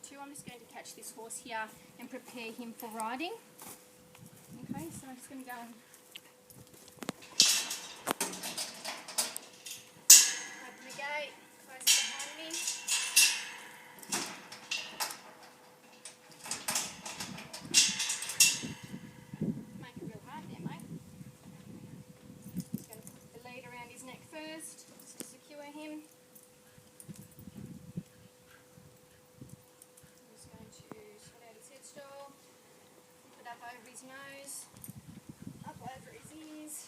3.R.02. I'm just going to catch this horse here and prepare him for riding. Okay, so I'm just going to go and open the gate, close it behind me. Make it real hard there, mate. Just going to put the lead around his neck first, just to secure him. Up over his nose, up over his ears.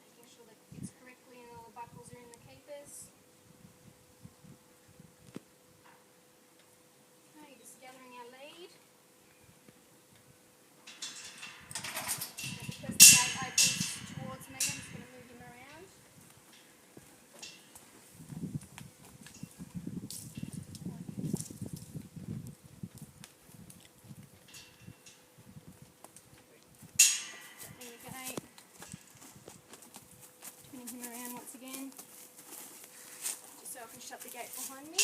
Making sure that it fits correctly and all the buckles are in the keepers. Okay, just gathering our lead. Now because the gate opens towards me, I'm just going to move him around. Turning him around once again, just so I can shut the gate behind me.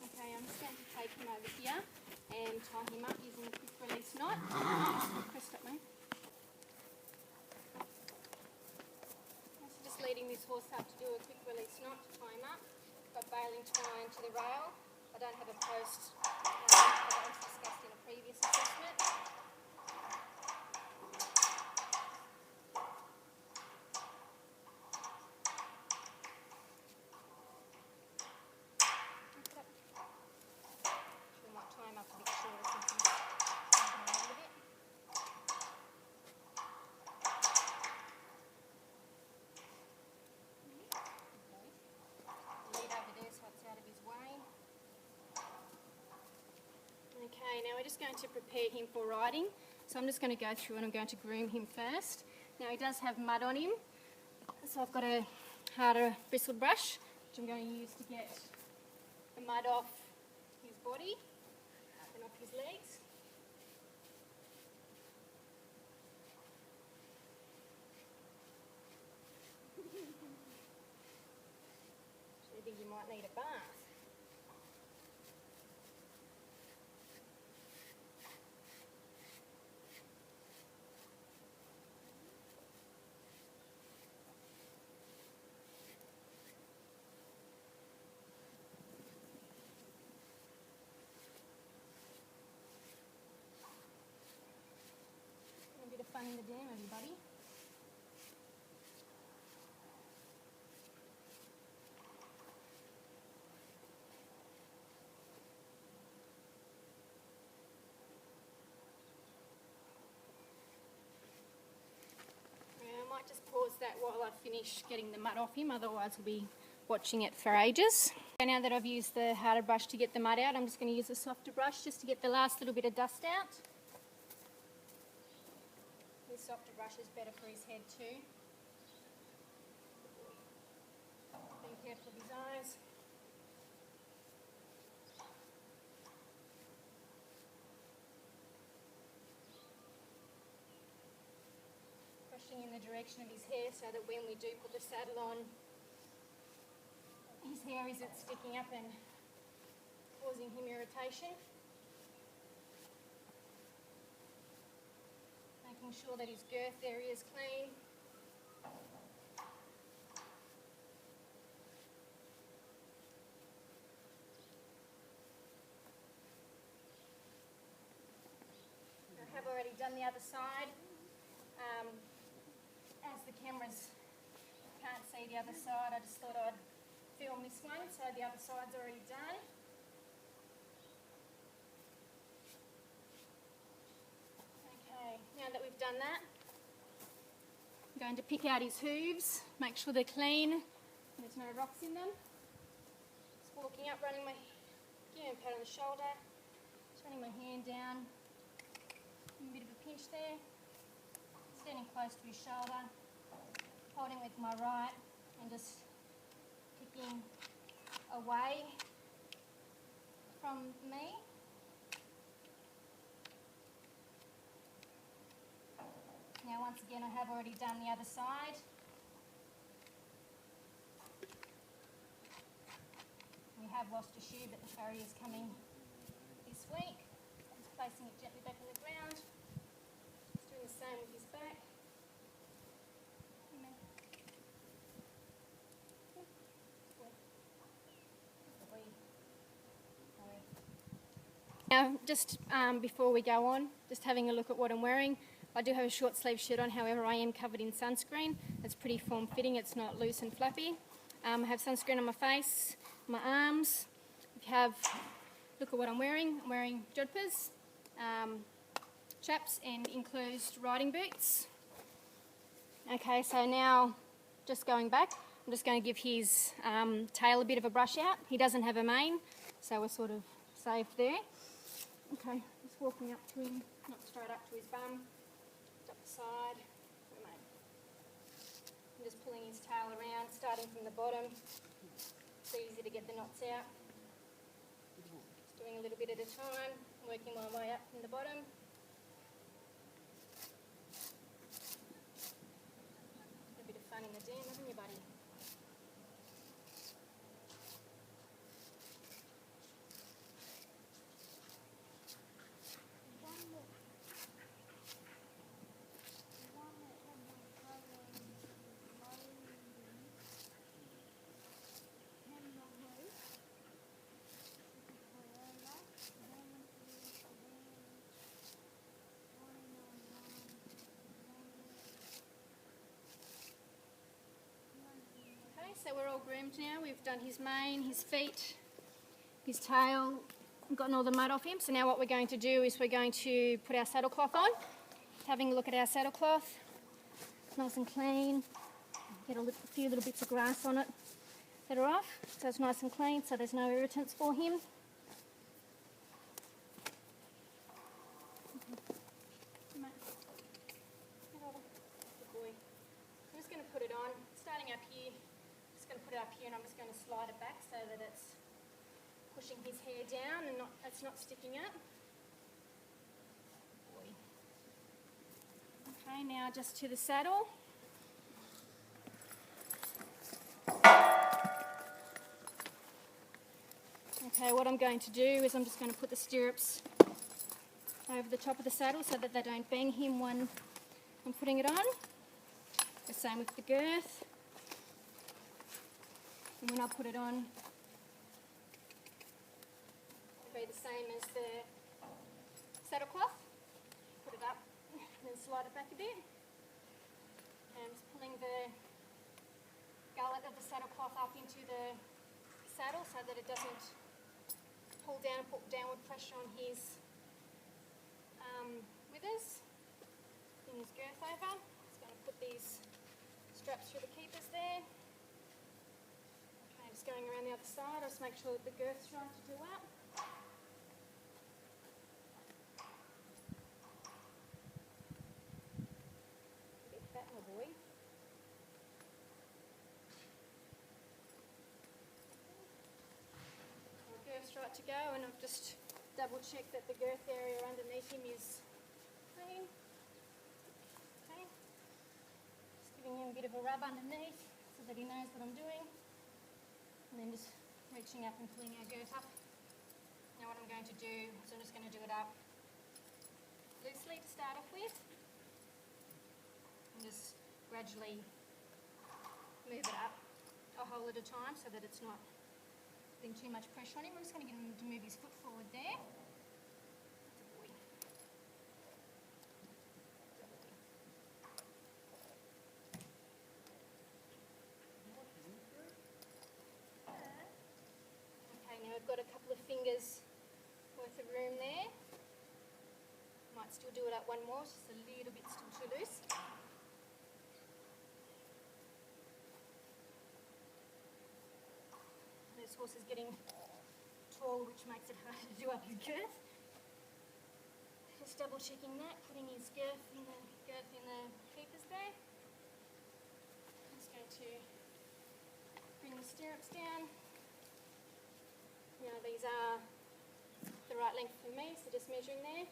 Okay, I'm just going to take him over here and tie him up using a quick release knot. Press that, mate. So just leading this horse up to do a quick release knot to tie him up. Got baling twine to the rail. I don't have a post that was discussed in a previous assessment. We might tie him up a bit shorter since he's moving around a bit. Lead over there so it's out of his way. Okay, now we're just going to prepare him for riding. So I'm just going to go through and I'm going to groom him first. Now he does have mud on him, so I've got a harder bristled brush, which I'm going to use to get the mud off his body and off his legs. I think you might need a bath. A bit of fun in the dam, everybody. I might just pause that while I finish getting the mud off him, otherwise we'll be watching it for ages. So now that I've used the harder brush to get the mud out, I'm just going to use a softer brush just to get the last little bit of dust out. This softer brush is better for his head too. Being careful of his eyes. Brushing in the direction of his hair so that when we do put the saddle on, his hair isn't sticking up and causing him irritation. Making sure that his girth area is clean. I have already done the other side. As the cameras can't see the other side, I just thought I'd film this one, so the other side's already done. Okay, now that we've done that, I'm going to pick out his hooves, make sure they're clean and there's no rocks in them. Just walking up, running my, giving him a pat on the shoulder, just running my hand down, a bit of a pinch there, standing close to his shoulder, holding with my right and just picking away from me. Now once again I have already done the other side. We have lost a shoe, but the farrier is coming this week. Just placing it gently back in the ground. Just doing the same with his back. Now, just before we go on, just having a look at what I'm wearing. I do have a short sleeve shirt on, however I am covered in sunscreen. It's pretty form fitting, it's not loose and flappy. I have sunscreen on my face, my arms. If you have, look at what I'm wearing. I'm wearing jodhpurs, chaps and enclosed riding boots. Okay, so now just going back, I'm just going to give his tail a bit of a brush out. He doesn't have a mane, so we're sort of safe there. Okay, just walking up to him, not straight up to his bum, up the side. I'm just pulling his tail around, starting from the bottom. It's easy to get the knots out. Just doing a little bit at a time, working my way up from the bottom. A bit of fun in the den, haven't you, buddy? So we're all groomed now. We've done his mane, his feet, his tail, we've gotten all the mud off him. So now what we're going to do is we're going to put our saddle cloth on. Having a look at our saddle cloth. It's nice and clean. Get a few little bits of grass on it that are off. So it's nice and clean, so there's no irritants for him. Good boy. I'm just going to put it on, starting up here. Put it up here and I'm just going to slide it back so that it's pushing his hair down and it's not sticking up. Boy. Okay, now just to the saddle. Okay, what I'm going to do is I'm just going to put the stirrups over the top of the saddle so that they don't bang him when I'm putting it on. The same with the girth. And when I put it on, it'll be the same as the saddle cloth. Put it up and then slide it back a bit. And I'm just pulling the gullet of the saddle cloth up into the saddle so that it doesn't pull down, put downward pressure on his withers. Bring his girth over. Just going to put these straps through the keepers there. Just going around the other side, I'll just make sure that the girth's right to do up. A bit fat, my boy. Our girth's right to go, and I've just double checked that the girth area underneath him is clean. Okay. Just giving him a bit of a rub underneath so that he knows what I'm doing. And then just reaching up and pulling our girth up. Now what I'm going to do is I'm just going to do it up loosely to start off with. And just gradually move it up a hole at a time so that it's not putting too much pressure on him. I'm just going to get him to move his foot forward there. I've got a couple of fingers worth of room there. Might still do it up one more, just a little bit still too loose. This horse is getting tall, which makes it hard to do up his girth. Just double checking that, putting his girth in the keepers there. I'm just going to bring the stirrups down. Now these are the right length for me, so just measuring there.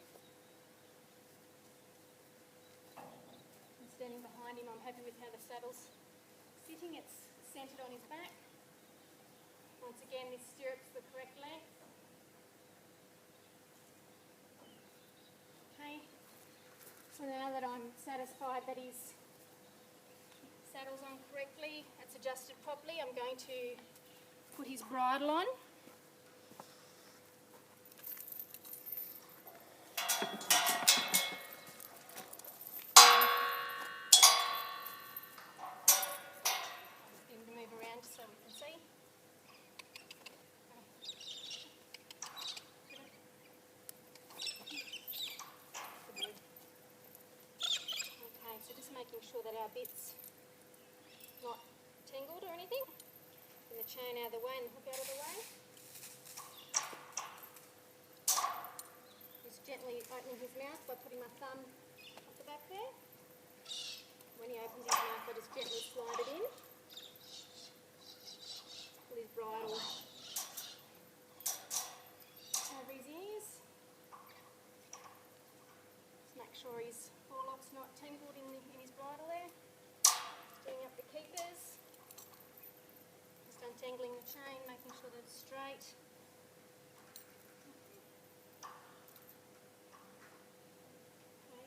I'm standing behind him. I'm happy with how the saddle's sitting. It's centred on his back. Once again, this stirrup's the correct length. Okay, so now that I'm satisfied that his saddle's on correctly, it's adjusted properly, I'm going to put his bridle on. Move around so we can see. Okay, so just making sure that our bit's not tangled or anything. And the chain out of the way and the hook out of the way. Just gently opening his mouth by putting my thumb up the back there. When he opens his mouth, I just gently slide it in. Pull his bridle over his ears. Just make sure his forelock's not tangled in his bridle there. Just doing up the keepers. Just untangling the chain, making sure that it's straight. Okay.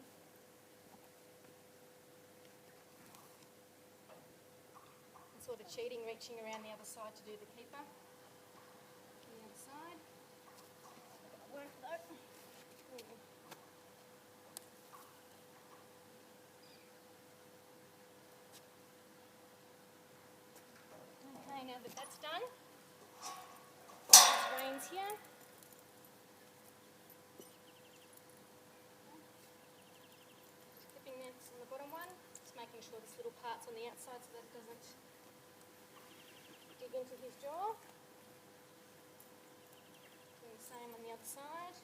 And sort of cheating, reaching around the other side to do the keeper. On the other side. Work though. Okay, now that that's done, there's reins here. Just clipping this on the bottom one, just making sure this little part's on the outside so that it doesn't dig into his jaw. Doing the same on the other side.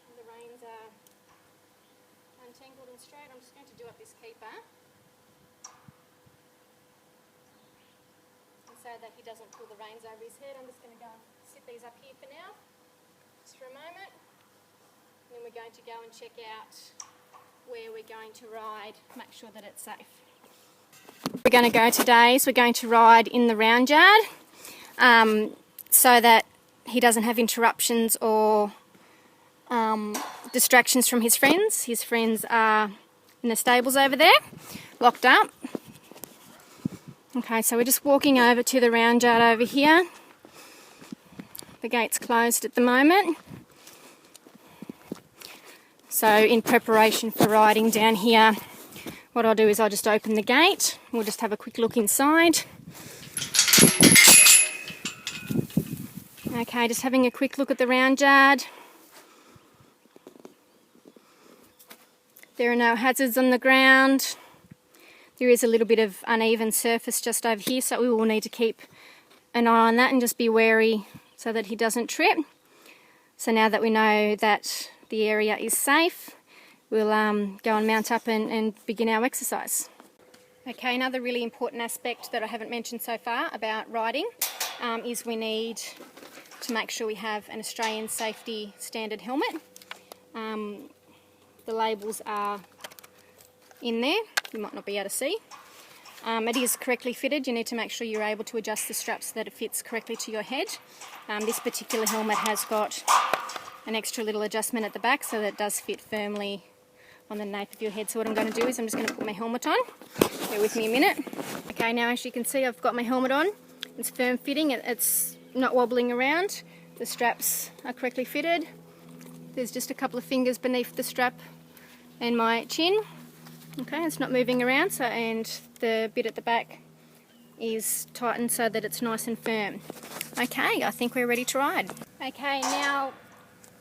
And the reins are untangled and straight. I'm just going to do up this keeper. And so that he doesn't pull the reins over his head, I'm just going to go and sit these up here for now, just for a moment. And then we're going to go and check out where we're going to ride, make sure that it's safe. We're going to go today, so we're going to ride in the round yard so that he doesn't have interruptions or distractions from his friends. His friends are in the stables over there, locked up. Okay, so we're just walking over to the round yard over here. The gate's closed at the moment. So in preparation for riding down here, what I'll do is I'll just open the gate. We'll just have a quick look inside. Okay, just having a quick look at the round yard. There are no hazards on the ground. There is a little bit of uneven surface just over here, so we will need to keep an eye on that and just be wary so that he doesn't trip. So now that we know that the area is safe, we'll go and mount up and begin our exercise. Okay, another really important aspect that I haven't mentioned so far about riding is we need to make sure we have an Australian safety standard helmet. The labels are in there, you might not be able to see. It is correctly fitted. You need to make sure you're able to adjust the strap so that it fits correctly to your head. This particular helmet has got an extra little adjustment at the back so that it does fit firmly on the nape of your head. So what I'm going to do is I'm just going to put my helmet on. Bear with me a minute. Okay, now as you can see, I've got my helmet on. It's firm fitting, it's not wobbling around. The straps are correctly fitted. There's just a couple of fingers beneath the strap and my chin. Okay, it's not moving around, so, and the bit at the back is tightened so that it's nice and firm. Okay, I think we're ready to ride. Okay, now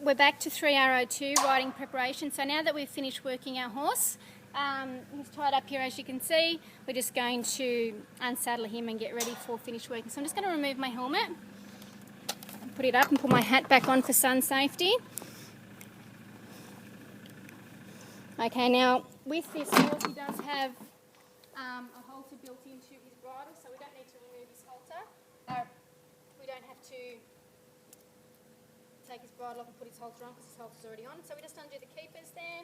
we're back to 3.R.02 riding preparation. So now that we've finished working our horse, he's tied up here as you can see, we're just going to unsaddle him and get ready for finished working. So I'm just going to remove my helmet, put it up and put my hat back on for sun safety. Okay, now with this horse he does have a halter built into his bridle, so we don't need to remove his halter. We don't have to take his bridle off and put his halter on because his halter's already on. So we just undo the keepers there,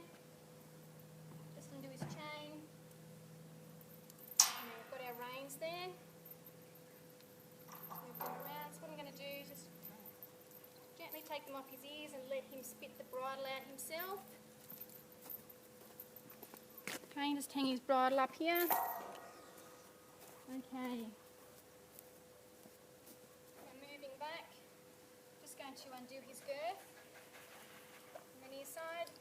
just undo his chain, and then we've got our reins there. Move them around. So what I'm going to do is just gently take them off his ears and let him spit the bridle out himself. Okay, just hang his bridle up here. Okay. Now moving back, just going to undo his girth from the near side.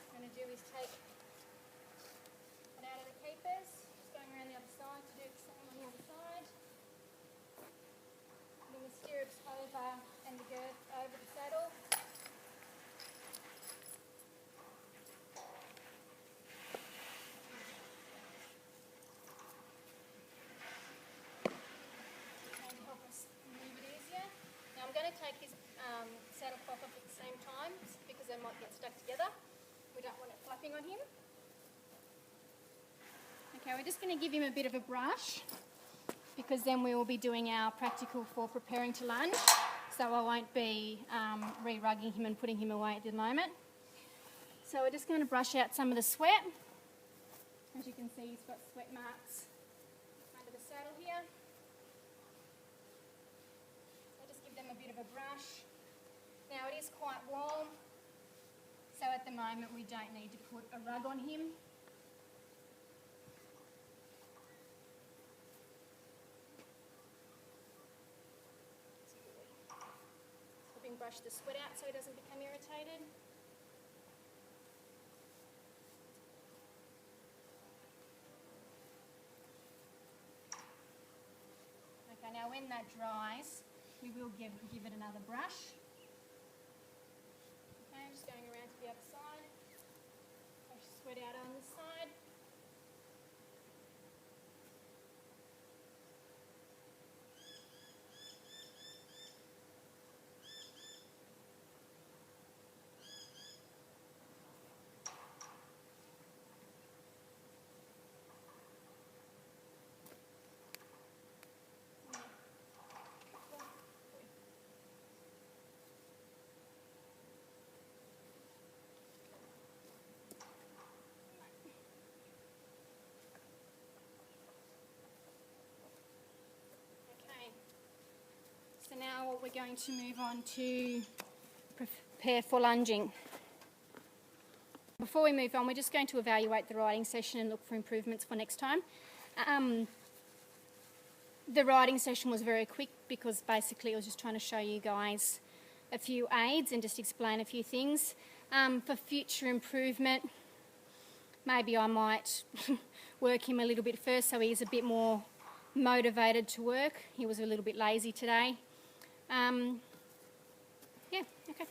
What I'm going to do is take it out of the keepers, just going around the other side to do the same on the other side. Putting the stirrups over and the girth over the saddle. I'm going to take his saddle cloth off at the same time because they might get stuck together. We don't want it flapping on him. Okay, we're just going to give him a bit of a brush because then we will be doing our practical for preparing to lunge. So I won't be re-rugging him and putting him away at the moment. So we're just going to brush out some of the sweat. As you can see, he's got sweat marks under the saddle here. A bit of a brush. Now it is quite warm, so at the moment we don't need to put a rug on him. Helping brush the sweat out so he doesn't become irritated. Okay, now when that dries, we will give it another brush. Okay, I'm just going around to the other side. Brush the sweat out on this side. So now we're going to move on to prepare for lunging. Before we move on, we're just going to evaluate the riding session and look for improvements for next time. The riding session was very quick because basically it was just trying to show you guys a few aids and just explain a few things. For future improvement, maybe I might work him a little bit first so he's a bit more motivated to work. He was a little bit lazy today. Yeah, okay.